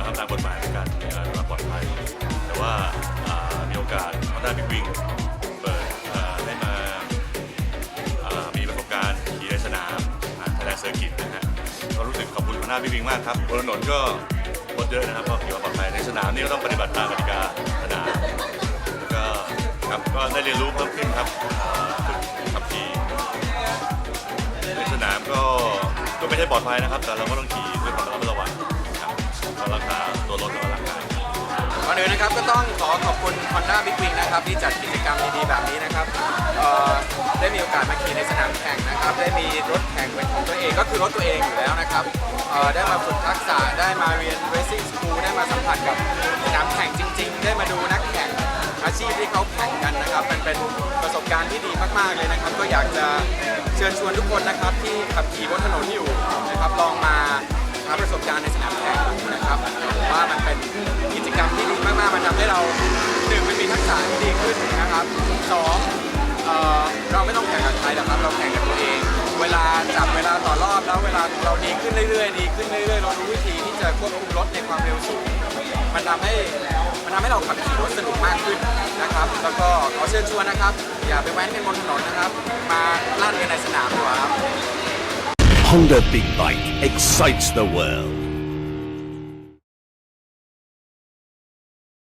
ทำตามกฎหมายในการความปลอดภัยแต่ว่ามีโอกาสHonda Big Wingเปิดได้มามีประสบการณ์ขี่ในสนามไทยแลนด์เซอร์กิตนะฮะก็รู้สึกขอบคุณHonda Big Wingมากครับบนถนนก็รถเยอะนะครับก็ขี่ความปลอดภัยในสนามนี่ก็ต้องปฏิบัติตามกติกาสนามแล้วก็ครับก็ได้เรียนรู้เพิ่มขึ้นครับฝึกขับขี่ในสนามก็ไม่ใช่ปลอดภัยนะครับแต่เราก็ต้องขี่ด้วยความระมัดระวังครับก็รักษาตัวรถกับร่างกายก่อนอื่นนะครับก็ต้องขอบคุณ Honda Big Wing นะครับที่จัดกิจกรรมดีๆแบบนี้นะครับได้มีโอกาสมาขี่ในสนามแข่งนะครับได้มีรถแข่งเป็นของตัวเองก็คือรถตัวเองอยู่แล้วนะครับได้มาฝึกทักษะได้มาเรียน Racing School ได้มาสัมผัสกับสนามแข่งจริงๆได้มาดูนักแข่งอาชีพที่เขาแข่งกันนะครับมันเป็นประสบการณ์ที่ดีมากๆเลยนะครับก็อยากจะเชิญชวนทุกคนนะครับที่ขับขี่บนถนนอยู่นะครับลองมาหาประสบการณ์ในสนามแข่งนะครับว่ามันเป็นกิจกรรมที่ดีมากๆมันทำให้เรา1มันมีทักษะที่ดีขึ้นนะครับ2เราไม่ต้องแข่งกับใครหรอกครับเราแข่งกับตัวเองเวลาจับเวลาต่อรอบแล้วเวลาเราดีขึ้นเรื่อยๆดีขึ้นเรื่อยๆเรารู้วิธีที่จะควบคุมรถในความเร็วสูงมันทำให้เราขับขี่รถสนุกมากขึ้นนะครับแล้วก็ขอเชิญชวนนะครับอย่าไปแว้นกันบนถนนนะครับมาลั่นกันในสนามดีกว่าครับ Honda Big Bike excites the world.